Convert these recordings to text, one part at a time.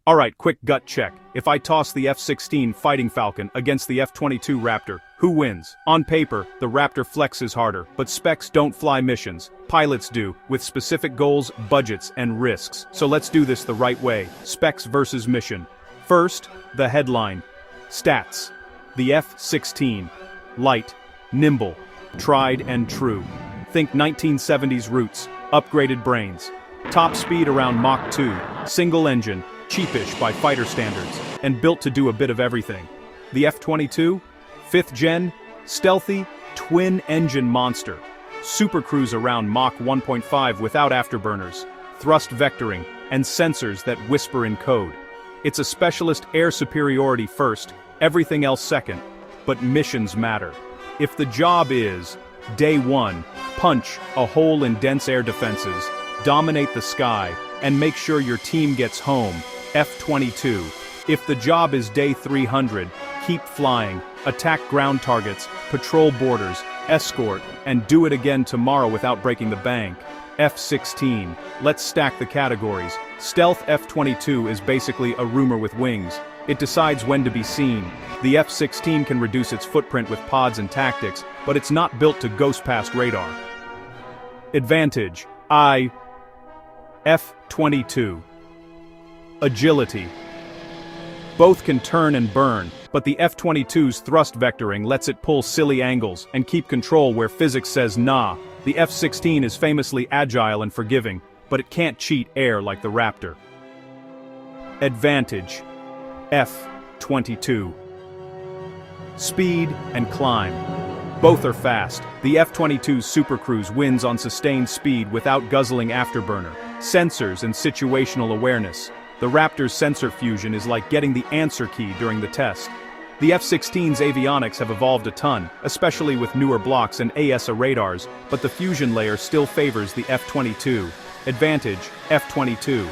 Alright, quick gut check. If I toss the F-16 Fighting Falcon against the F-22 Raptor, who wins? On paper, the Raptor flexes harder, but specs don't fly missions. Pilots do, with specific goals, budgets, and risks. So let's do this the right way. Specs versus mission. First, the headline. Stats. The F-16. Light, nimble, tried and true. Think 1970s roots, upgraded brains. Top speed around Mach 2, single engine, cheapish by fighter standards, and built to do a bit of everything. The F-22? 5th gen, stealthy, twin-engine monster. Supercruise around Mach 1.5 without afterburners, thrust vectoring, and sensors that whisper in code. It's a specialist air superiority first, everything else second, but missions matter. If the job is, day one, punch a hole in dense air defenses, dominate the sky, and make sure your team gets home, F-22. If the job is day 300, keep flying, attack ground targets, patrol borders, escort, and do it again tomorrow without breaking the bank, F-16. Let's stack the categories. Stealth F-22 is basically a rumor with wings. It decides when to be seen. The F-16 can reduce its footprint with pods and tactics, but it's not built to ghost past radar. Advantage. F-22. Agility. Both can turn and burn, but the F-22's thrust vectoring lets it pull silly angles and keep control where physics says nah. The F-16 is famously agile and forgiving, but it can't cheat air like the Raptor. Advantage. F-22. Speed and climb. Both are fast. The F-22's Supercruise wins on sustained speed without guzzling afterburner, sensors and situational awareness. The Raptor's sensor fusion is like getting the answer key during the test. The F-16's avionics have evolved a ton, especially with newer blocks and AESA radars, but the fusion layer still favors the F-22. Advantage, F-22.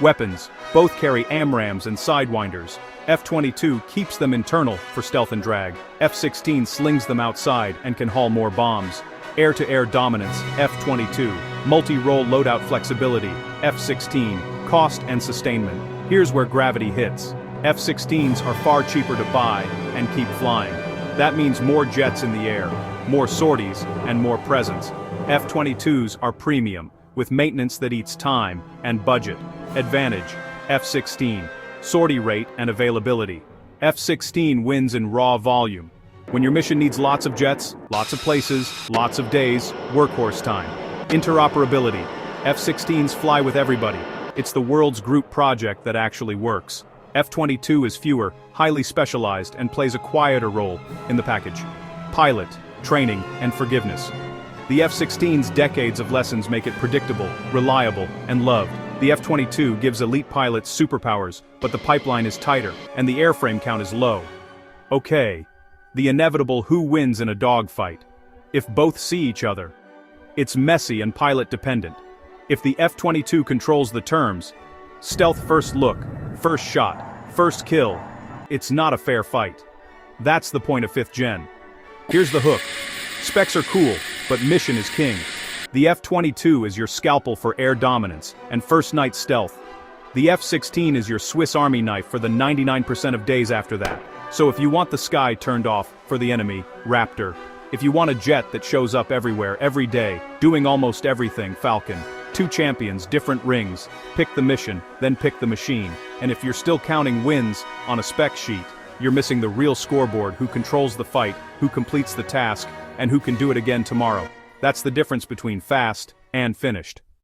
Weapons. Both carry AMRAAMs and Sidewinders. F-22 keeps them internal for stealth and drag. F-16 slings them outside and can haul more bombs. Air-to-air dominance, F-22. Multi-role loadout flexibility, F-16. Cost and sustainment. Here's where gravity hits. F-16s are far cheaper to buy and keep flying. That means more jets in the air, more sorties, and more presence. F-22s are premium, with maintenance that eats time and budget. Advantage, F-16. Sortie rate and availability. F-16 wins in raw volume. When your mission needs lots of jets, lots of places, lots of days, workhorse time. Interoperability. F-16s fly with everybody. It's the world's group project that actually works. F-22 is fewer, highly specialized, and plays a quieter role in the package. Pilot, training, and forgiveness. The F-16's decades of lessons make it predictable, reliable, and loved. The F-22 gives elite pilots superpowers, but the pipeline is tighter, and the airframe count is low. Okay. The inevitable who wins in a dogfight. If both see each other. It's messy and pilot-dependent. If the F-22 controls the terms, stealth first look, first shot, first kill, it's not a fair fight. That's the point of 5th gen. Here's the hook. Specs are cool, but mission is king. The F-22 is your scalpel for air dominance and first-night stealth. The F-16 is your Swiss Army knife for the 99% of days after that. So if you want the sky turned off for the enemy, Raptor. If you want a jet that shows up everywhere, every day, doing almost everything, Falcon. 2 champions, different rings. Pick the mission, then pick the machine. And if you're still counting wins on a spec sheet, you're missing the real scoreboard: who controls the fight, who completes the task, and who can do it again tomorrow. That's the difference between fast and finished.